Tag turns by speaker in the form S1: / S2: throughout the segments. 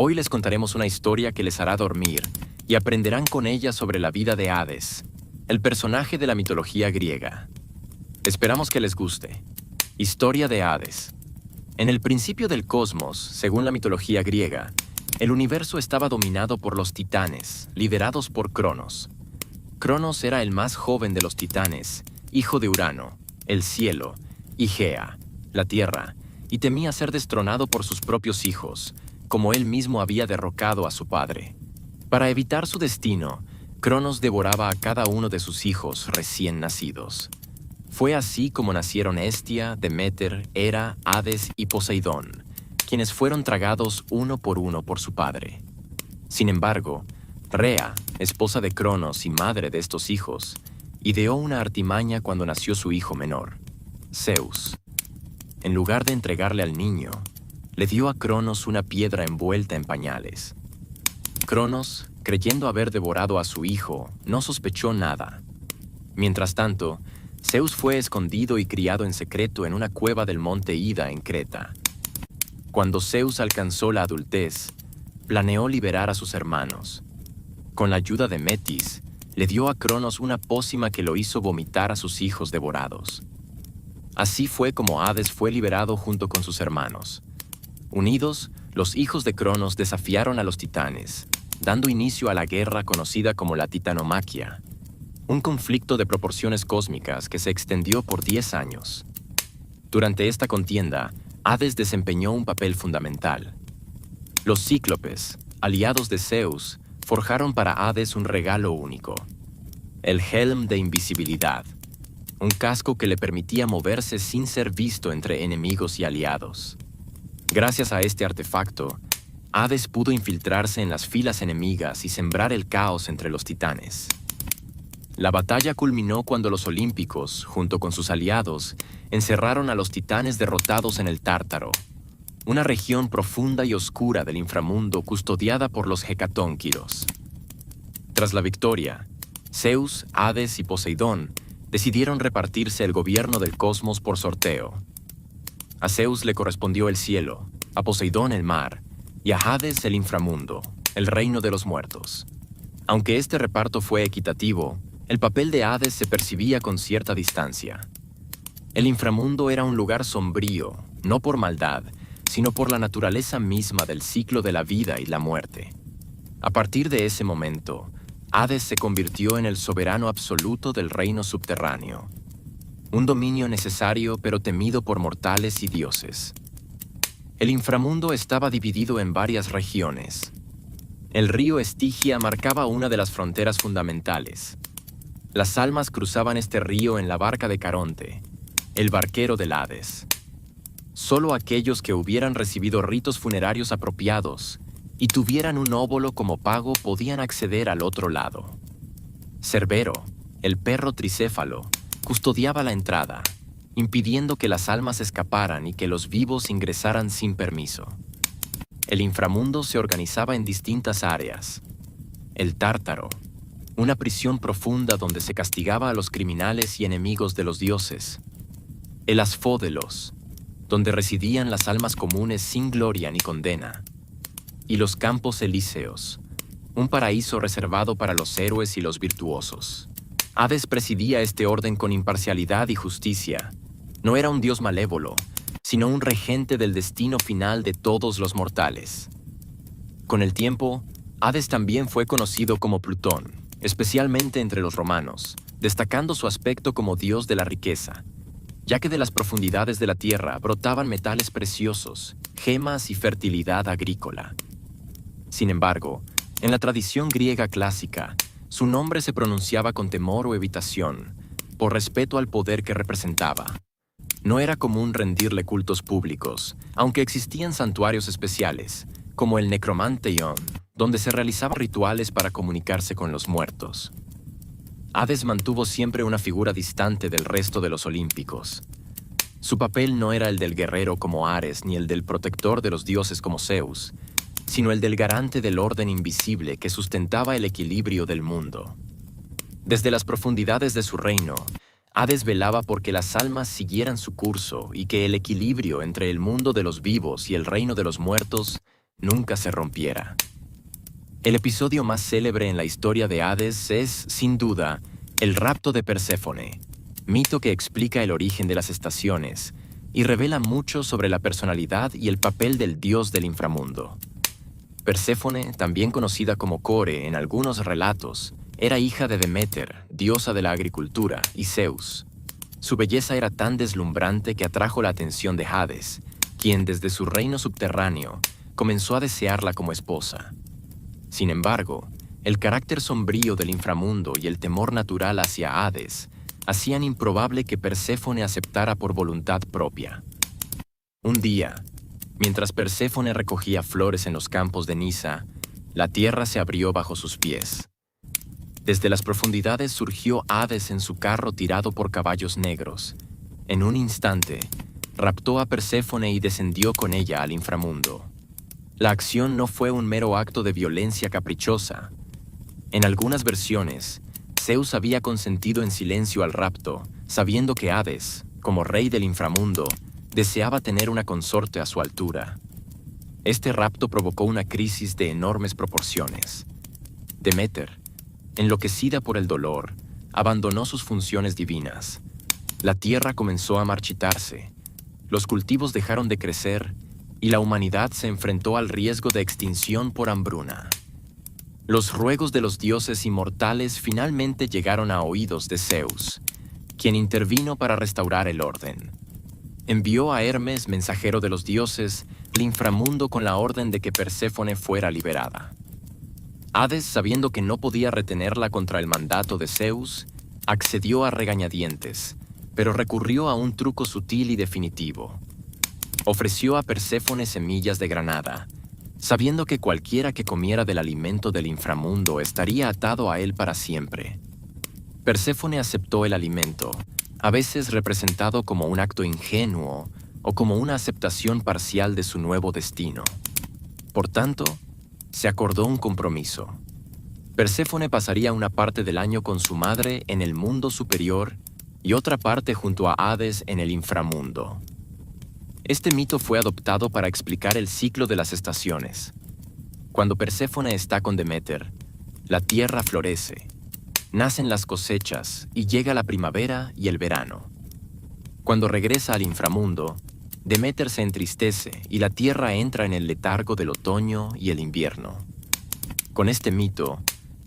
S1: Hoy les contaremos una historia que les hará dormir y aprenderán con ella sobre la vida de Hades, el personaje de la mitología griega. Esperamos que les guste. Historia de Hades. En el principio del cosmos, según la mitología griega, el universo estaba dominado por los titanes, liderados por Cronos. Cronos era el más joven de los titanes, hijo de Urano, el cielo, y Gea, la tierra, y temía ser destronado por sus propios hijos, como él mismo había derrocado a su padre. Para evitar su destino, Cronos devoraba a cada uno de sus hijos recién nacidos. Fue así como nacieron Hestia, Deméter, Hera, Hades y Poseidón, quienes fueron tragados uno por su padre. Sin embargo, Rea, esposa de Cronos y madre de estos hijos, ideó una artimaña cuando nació su hijo menor, Zeus. En lugar de entregarle al niño, le dio a Cronos una piedra envuelta en pañales. Cronos, creyendo haber devorado a su hijo, no sospechó nada. Mientras tanto, Zeus fue escondido y criado en secreto en una cueva del monte Ida en Creta. Cuando Zeus alcanzó la adultez, planeó liberar a sus hermanos. Con la ayuda de Metis, le dio a Cronos una pócima que lo hizo vomitar a sus hijos devorados. Así fue como Hades fue liberado junto con sus hermanos. Unidos, los hijos de Cronos desafiaron a los titanes, dando inicio a la guerra conocida como la Titanomaquia, un conflicto de proporciones cósmicas que se extendió por 10 años. Durante esta contienda, Hades desempeñó un papel fundamental. Los cíclopes, aliados de Zeus, forjaron para Hades un regalo único: el Helm de Invisibilidad, un casco que le permitía moverse sin ser visto entre enemigos y aliados. Gracias a este artefacto, Hades pudo infiltrarse en las filas enemigas y sembrar el caos entre los titanes. La batalla culminó cuando los olímpicos, junto con sus aliados, encerraron a los titanes derrotados en el Tártaro, una región profunda y oscura del inframundo custodiada por los hecatónquiros. Tras la victoria, Zeus, Hades y Poseidón decidieron repartirse el gobierno del cosmos por sorteo. A Zeus le correspondió el cielo, a Poseidón el mar, y a Hades el inframundo, el reino de los muertos. Aunque este reparto fue equitativo, el papel de Hades se percibía con cierta distancia. El inframundo era un lugar sombrío, no por maldad, sino por la naturaleza misma del ciclo de la vida y la muerte. A partir de ese momento, Hades se convirtió en el soberano absoluto del reino subterráneo, un dominio necesario pero temido por mortales y dioses. El inframundo estaba dividido en varias regiones. El río Estigia marcaba una de las fronteras fundamentales. Las almas cruzaban este río en la barca de Caronte, el barquero del Hades. Solo aquellos que hubieran recibido ritos funerarios apropiados y tuvieran un óvulo como pago podían acceder al otro lado. Cerbero, el perro tricéfalo, custodiaba la entrada, impidiendo que las almas escaparan y que los vivos ingresaran sin permiso. El inframundo se organizaba en distintas áreas. El Tártaro, una prisión profunda donde se castigaba a los criminales y enemigos de los dioses. El Asfódelos, donde residían las almas comunes sin gloria ni condena. Y los Campos Elíseos, un paraíso reservado para los héroes y los virtuosos. Hades presidía este orden con imparcialidad y justicia. No era un dios malévolo, sino un regente del destino final de todos los mortales. Con el tiempo, Hades también fue conocido como Plutón, especialmente entre los romanos, destacando su aspecto como dios de la riqueza, ya que de las profundidades de la tierra brotaban metales preciosos, gemas y fertilidad agrícola. Sin embargo, en la tradición griega clásica, su nombre se pronunciaba con temor o evitación, por respeto al poder que representaba. No era común rendirle cultos públicos, aunque existían santuarios especiales, como el Necromanteion, donde se realizaban rituales para comunicarse con los muertos. Hades mantuvo siempre una figura distante del resto de los olímpicos. Su papel no era el del guerrero como Ares ni el del protector de los dioses como Zeus, sino el del garante del orden invisible que sustentaba el equilibrio del mundo. Desde las profundidades de su reino, Hades velaba porque las almas siguieran su curso y que el equilibrio entre el mundo de los vivos y el reino de los muertos nunca se rompiera. El episodio más célebre en la historia de Hades es, sin duda, el rapto de Perséfone, mito que explica el origen de las estaciones y revela mucho sobre la personalidad y el papel del dios del inframundo. Perséfone, también conocida como Core en algunos relatos, era hija de Deméter, diosa de la agricultura, y Zeus. Su belleza era tan deslumbrante que atrajo la atención de Hades, quien desde su reino subterráneo comenzó a desearla como esposa. Sin embargo, el carácter sombrío del inframundo y el temor natural hacia Hades hacían improbable que Perséfone aceptara por voluntad propia. Un día, mientras Perséfone recogía flores en los campos de Nisa, la tierra se abrió bajo sus pies. Desde las profundidades surgió Hades en su carro tirado por caballos negros. En un instante, raptó a Perséfone y descendió con ella al inframundo. La acción no fue un mero acto de violencia caprichosa. En algunas versiones, Zeus había consentido en silencio al rapto, sabiendo que Hades, como rey del inframundo, deseaba tener una consorte a su altura. Este rapto provocó una crisis de enormes proporciones. Deméter, enloquecida por el dolor, abandonó sus funciones divinas. La tierra comenzó a marchitarse, los cultivos dejaron de crecer y la humanidad se enfrentó al riesgo de extinción por hambruna. Los ruegos de los dioses inmortales finalmente llegaron a oídos de Zeus, quien intervino para restaurar el orden. Envió a Hermes, mensajero de los dioses, al inframundo con la orden de que Perséfone fuera liberada. Hades, sabiendo que no podía retenerla contra el mandato de Zeus, accedió a regañadientes, pero recurrió a un truco sutil y definitivo. Ofreció a Perséfone semillas de granada, sabiendo que cualquiera que comiera del alimento del inframundo estaría atado a él para siempre. Perséfone aceptó el alimento, a veces representado como un acto ingenuo o como una aceptación parcial de su nuevo destino. Por tanto, se acordó un compromiso. Perséfone pasaría una parte del año con su madre en el mundo superior y otra parte junto a Hades en el inframundo. Este mito fue adoptado para explicar el ciclo de las estaciones. Cuando Perséfone está con Deméter, la tierra florece, nacen las cosechas y llega la primavera y el verano. Cuando regresa al inframundo, Deméter se entristece y la tierra entra en el letargo del otoño y el invierno. Con este mito,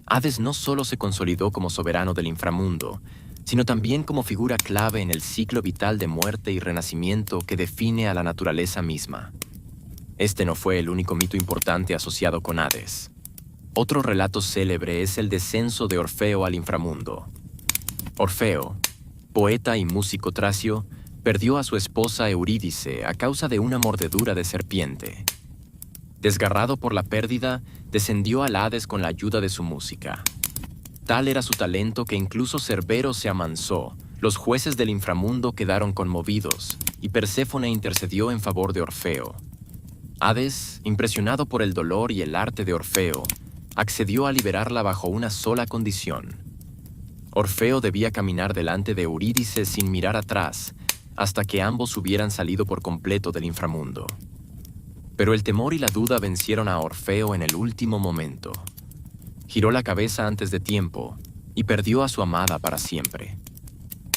S1: Hades no solo se consolidó como soberano del inframundo, sino también como figura clave en el ciclo vital de muerte y renacimiento que define a la naturaleza misma. Este no fue el único mito importante asociado con Hades. Otro relato célebre es el descenso de Orfeo al inframundo. Orfeo, poeta y músico tracio, perdió a su esposa Eurídice a causa de una mordedura de serpiente. Desgarrado por la pérdida, descendió al Hades con la ayuda de su música. Tal era su talento que incluso Cerbero se amansó, los jueces del inframundo quedaron conmovidos, y Perséfone intercedió en favor de Orfeo. Hades, impresionado por el dolor y el arte de Orfeo, accedió a liberarla bajo una sola condición. Orfeo debía caminar delante de Eurídice sin mirar atrás, hasta que ambos hubieran salido por completo del inframundo. Pero el temor y la duda vencieron a Orfeo en el último momento. Giró la cabeza antes de tiempo y perdió a su amada para siempre.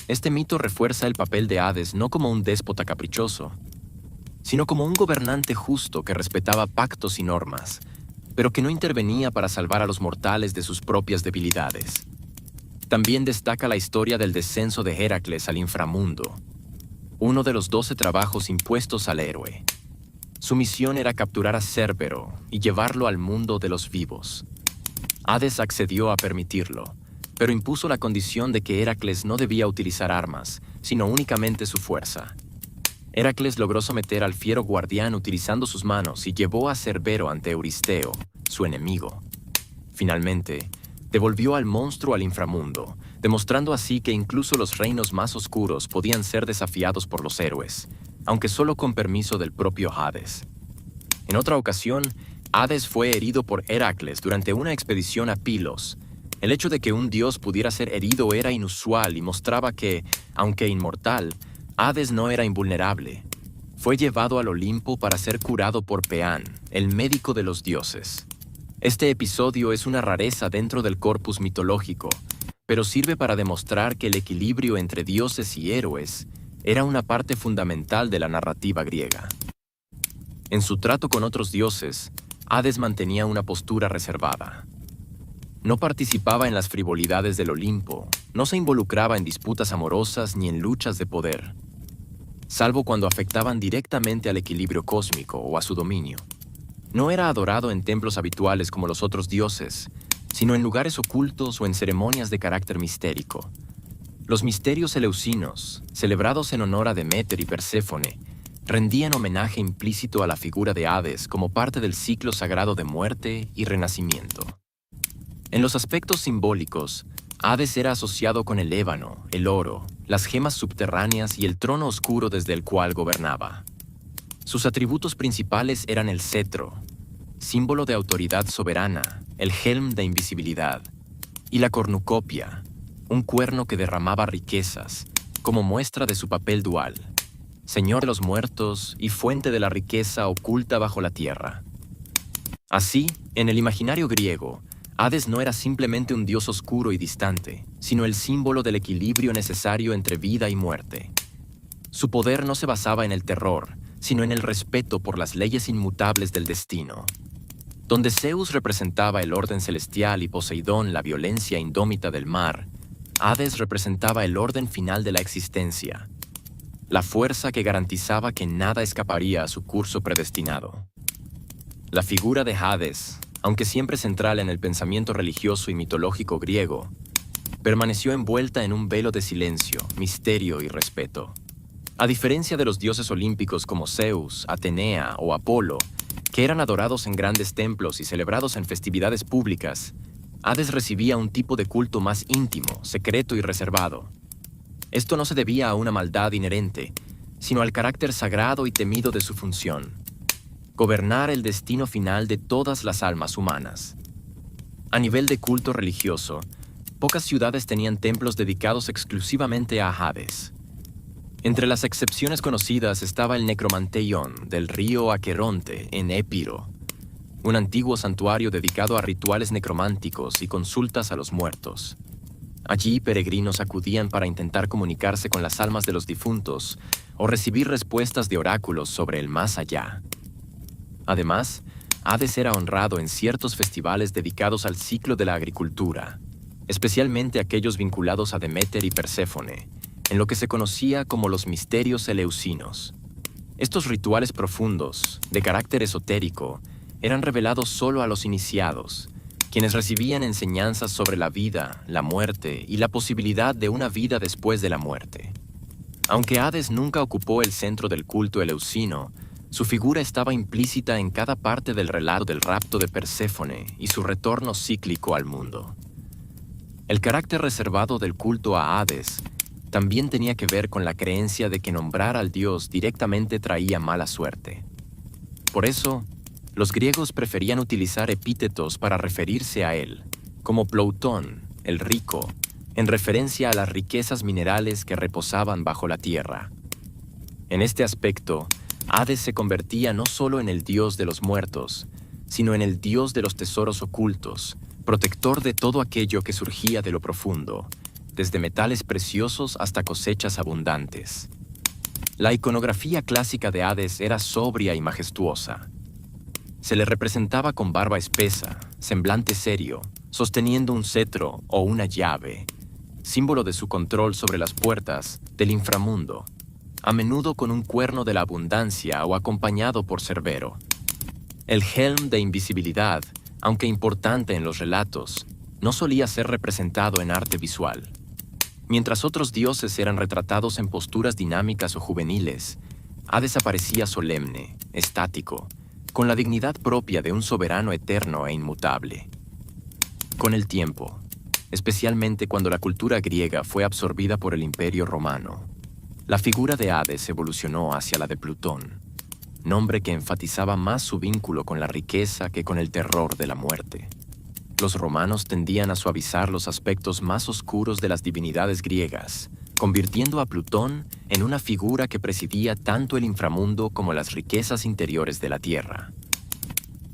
S1: Este mito refuerza el papel de Hades no como un déspota caprichoso, sino como un gobernante justo que respetaba pactos y normas, pero que no intervenía para salvar a los mortales de sus propias debilidades. También destaca la historia del descenso de Heracles al inframundo, uno de los 12 trabajos impuestos al héroe. Su misión era capturar a Cérbero y llevarlo al mundo de los vivos. Hades accedió a permitirlo, pero impuso la condición de que Heracles no debía utilizar armas, sino únicamente su fuerza. Heracles logró someter al fiero guardián utilizando sus manos y llevó a Cerbero ante Euristeo, su enemigo. Finalmente, devolvió al monstruo al inframundo, demostrando así que incluso los reinos más oscuros podían ser desafiados por los héroes, aunque solo con permiso del propio Hades. En otra ocasión, Hades fue herido por Heracles durante una expedición a Pilos. El hecho de que un dios pudiera ser herido era inusual y mostraba que, aunque inmortal, Hades no era invulnerable. fue llevado al Olimpo para ser curado por Peán, el médico de los dioses. Este episodio es una rareza dentro del corpus mitológico, pero sirve para demostrar que el equilibrio entre dioses y héroes era una parte fundamental de la narrativa griega. En su trato con otros dioses, Hades mantenía una postura reservada. No participaba en las frivolidades del Olimpo, no se involucraba en disputas amorosas ni en luchas de poder, salvo cuando afectaban directamente al equilibrio cósmico o a su dominio. No era adorado en templos habituales como los otros dioses, sino en lugares ocultos o en ceremonias de carácter mistérico. Los misterios eleusinos, celebrados en honor a Deméter y Perséfone, rendían homenaje implícito a la figura de Hades como parte del ciclo sagrado de muerte y renacimiento. En los aspectos simbólicos, Hades era asociado con el ébano, el oro, las gemas subterráneas y el trono oscuro desde el cual gobernaba. Sus atributos principales eran el cetro, símbolo de autoridad soberana, el helm de invisibilidad, y la cornucopia, un cuerno que derramaba riquezas, como muestra de su papel dual, señor de los muertos y fuente de la riqueza oculta bajo la tierra. Así, en el imaginario griego, Hades no era simplemente un dios oscuro y distante, sino el símbolo del equilibrio necesario entre vida y muerte. Su poder no se basaba en el terror, sino en el respeto por las leyes inmutables del destino. Donde Zeus representaba el orden celestial y Poseidón la violencia indómita del mar, Hades representaba el orden final de la existencia, la fuerza que garantizaba que nada escaparía a su curso predestinado. La figura de Hades, aunque siempre central en el pensamiento religioso y mitológico griego, permaneció envuelta en un velo de silencio, misterio y respeto. A diferencia de los dioses olímpicos como Zeus, Atenea o Apolo, que eran adorados en grandes templos y celebrados en festividades públicas, Hades recibía un tipo de culto más íntimo, secreto y reservado. Esto no se debía a una maldad inherente, sino al carácter sagrado y temido de su función: gobernar el destino final de todas las almas humanas. A nivel de culto religioso, pocas ciudades tenían templos dedicados exclusivamente a Hades. Entre las excepciones conocidas estaba el Necromanteion del río Aqueronte en Épiro, un antiguo santuario dedicado a rituales necrománticos y consultas a los muertos. Allí peregrinos acudían para intentar comunicarse con las almas de los difuntos o recibir respuestas de oráculos sobre el más allá. Además, Hades era honrado en ciertos festivales dedicados al ciclo de la agricultura, especialmente aquellos vinculados a Deméter y Perséfone, en lo que se conocía como los misterios eleusinos. Estos rituales profundos, de carácter esotérico, eran revelados solo a los iniciados, quienes recibían enseñanzas sobre la vida, la muerte y la posibilidad de una vida después de la muerte. Aunque Hades nunca ocupó el centro del culto eleusino, su figura estaba implícita en cada parte del relato del rapto de Perséfone y su retorno cíclico al mundo. El carácter reservado del culto a Hades también tenía que ver con la creencia de que nombrar al dios directamente traía mala suerte. Por eso, los griegos preferían utilizar epítetos para referirse a él, como Ploutón, el rico, en referencia a las riquezas minerales que reposaban bajo la tierra. En este aspecto, Hades se convertía no solo en el dios de los muertos, sino en el dios de los tesoros ocultos, protector de todo aquello que surgía de lo profundo, desde metales preciosos hasta cosechas abundantes. La iconografía clásica de Hades era sobria y majestuosa. Se le representaba con barba espesa, semblante serio, sosteniendo un cetro o una llave, símbolo de su control sobre las puertas del inframundo, a menudo con un cuerno de la abundancia o acompañado por Cerbero. El helm de invisibilidad, aunque importante en los relatos, no solía ser representado en arte visual. Mientras otros dioses eran retratados en posturas dinámicas o juveniles, Hades aparecía solemne, estático, con la dignidad propia de un soberano eterno e inmutable. Con el tiempo, especialmente cuando la cultura griega fue absorbida por el Imperio Romano, la figura de Hades evolucionó hacia la de Plutón, nombre que enfatizaba más su vínculo con la riqueza que con el terror de la muerte. Los romanos tendían a suavizar los aspectos más oscuros de las divinidades griegas, convirtiendo a Plutón en una figura que presidía tanto el inframundo como las riquezas interiores de la Tierra.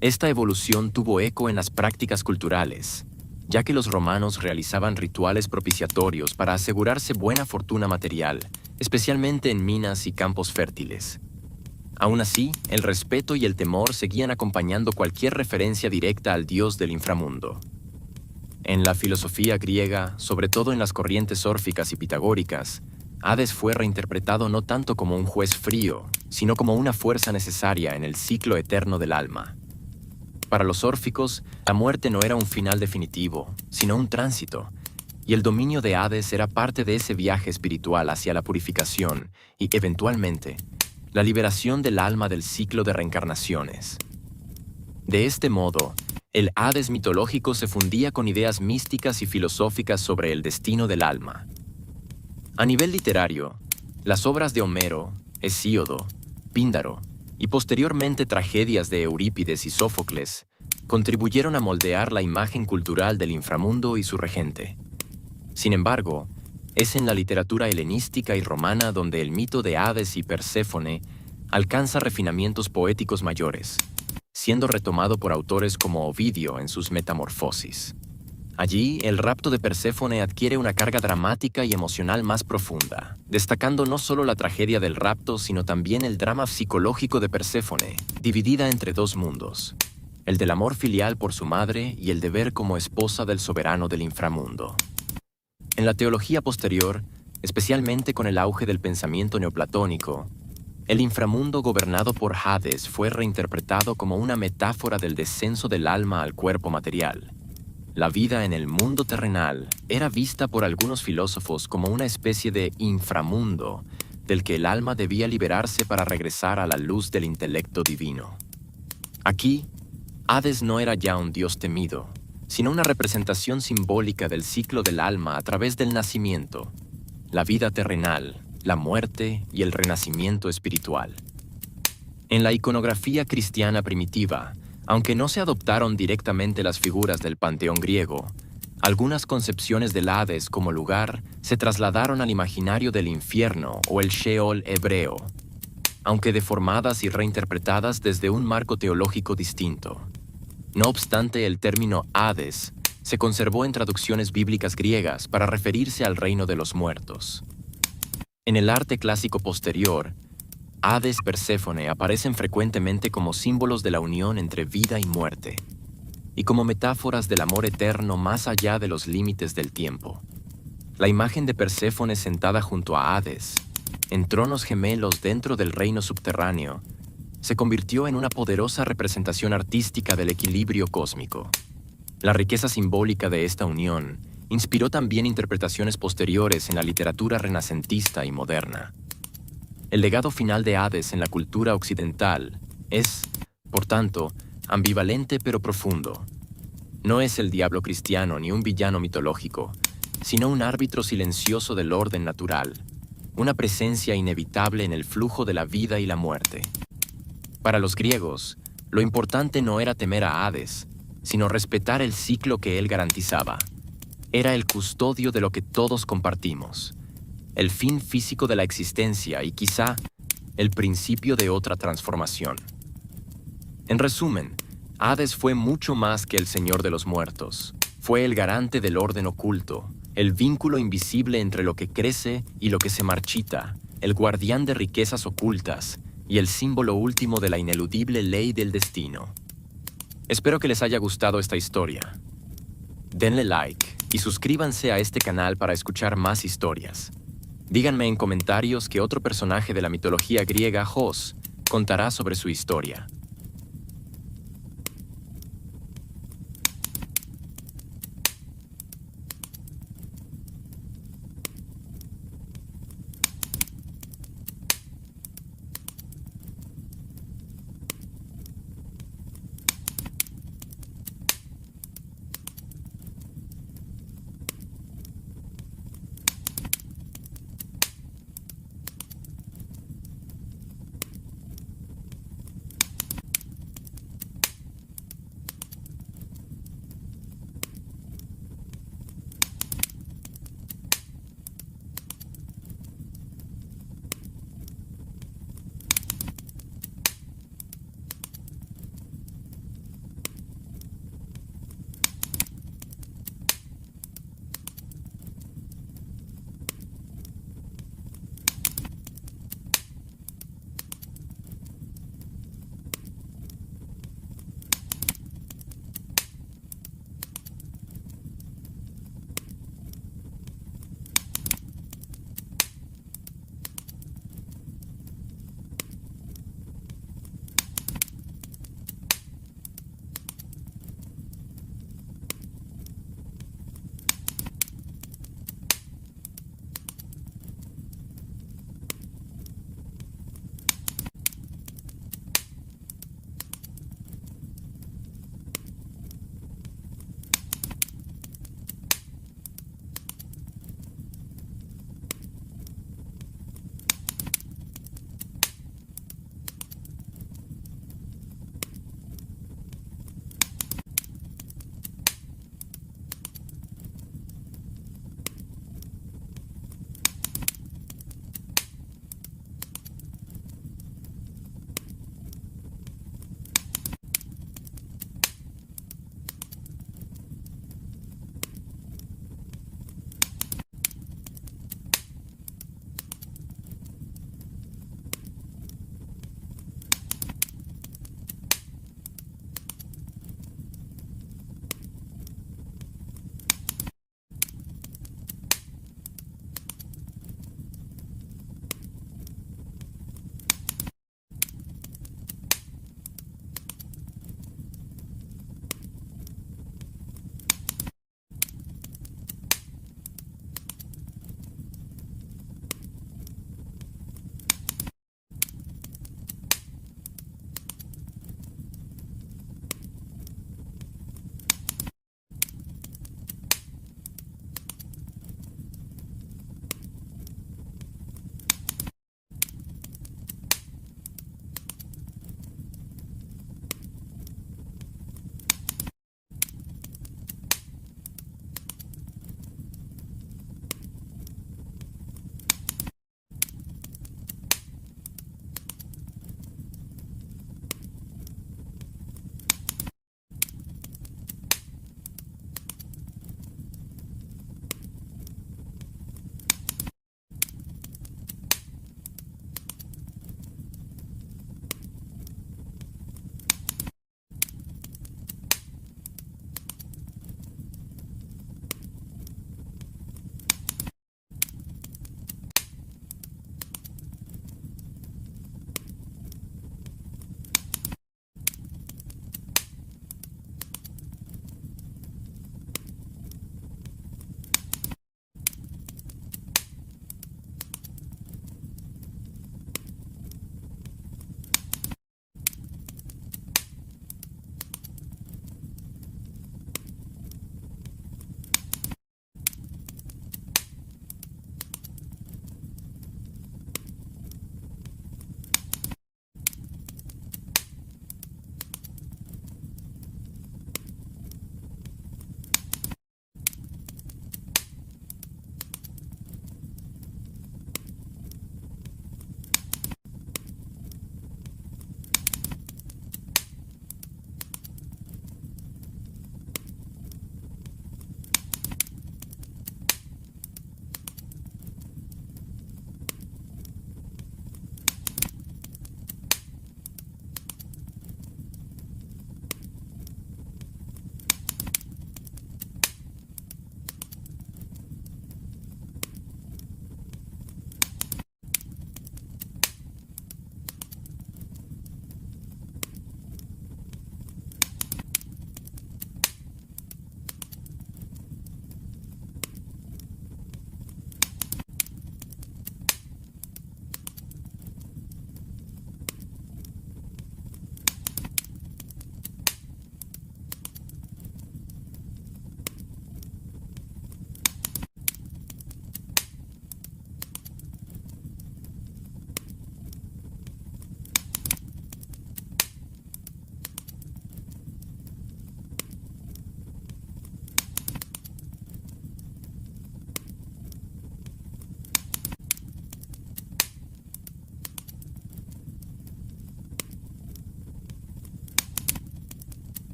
S1: Esta evolución tuvo eco en las prácticas culturales, ya que los romanos realizaban rituales propiciatorios para asegurarse buena fortuna material, especialmente en minas y campos fértiles. Aún así, el respeto y el temor seguían acompañando cualquier referencia directa al dios del inframundo. En la filosofía griega, sobre todo en las corrientes órficas y pitagóricas, Hades fue reinterpretado no tanto como un juez frío, sino como una fuerza necesaria en el ciclo eterno del alma. Para los órficos, la muerte no era un final definitivo, sino un tránsito, y el dominio de Hades era parte de ese viaje espiritual hacia la purificación y, eventualmente, la liberación del alma del ciclo de reencarnaciones. De este modo, el Hades mitológico se fundía con ideas místicas y filosóficas sobre el destino del alma. A nivel literario, las obras de Homero, Hesíodo, Píndaro y posteriormente tragedias de Eurípides y Sófocles contribuyeron a moldear la imagen cultural del inframundo y su regente. Sin embargo, es en la literatura helenística y romana donde el mito de Hades y Perséfone alcanza refinamientos poéticos mayores, siendo retomado por autores como Ovidio en sus Metamorfosis. Allí, el rapto de Perséfone adquiere una carga dramática y emocional más profunda, destacando no solo la tragedia del rapto, sino también el drama psicológico de Perséfone, dividida entre dos mundos, el del amor filial por su madre y el deber como esposa del soberano del inframundo. En la teología posterior, especialmente con el auge del pensamiento neoplatónico, el inframundo gobernado por Hades fue reinterpretado como una metáfora del descenso del alma al cuerpo material. La vida en el mundo terrenal era vista por algunos filósofos como una especie de inframundo del que el alma debía liberarse para regresar a la luz del intelecto divino. Aquí, Hades no era ya un dios temido, sino una representación simbólica del ciclo del alma a través del nacimiento, la vida terrenal, la muerte y el renacimiento espiritual. En la iconografía cristiana primitiva, aunque no se adoptaron directamente las figuras del panteón griego, algunas concepciones del Hades como lugar se trasladaron al imaginario del infierno o el Sheol hebreo, aunque deformadas y reinterpretadas desde un marco teológico distinto. No obstante, el término Hades se conservó en traducciones bíblicas griegas para referirse al reino de los muertos. En el arte clásico posterior, Hades y Perséfone aparecen frecuentemente como símbolos de la unión entre vida y muerte, y como metáforas del amor eterno más allá de los límites del tiempo. La imagen de Perséfone sentada junto a Hades, en tronos gemelos dentro del reino subterráneo, se convirtió en una poderosa representación artística del equilibrio cósmico. La riqueza simbólica de esta unión inspiró también interpretaciones posteriores en la literatura renacentista y moderna. El legado final de Hades en la cultura occidental es, por tanto, ambivalente pero profundo. No es el diablo cristiano ni un villano mitológico, sino un árbitro silencioso del orden natural, una presencia inevitable en el flujo de la vida y la muerte. Para los griegos, lo importante no era temer a Hades, sino respetar el ciclo que él garantizaba. Era el custodio de lo que todos compartimos, el fin físico de la existencia y quizá el principio de otra transformación. En resumen, Hades fue mucho más que el señor de los muertos. Fue el garante del orden oculto, el vínculo invisible entre lo que crece y lo que se marchita, el guardián de riquezas ocultas y el símbolo último de la ineludible ley del destino. Espero que les haya gustado esta historia. Denle like y suscríbanse a este canal para escuchar más historias. Díganme en comentarios qué otro personaje de la mitología griega Jos contará sobre su historia.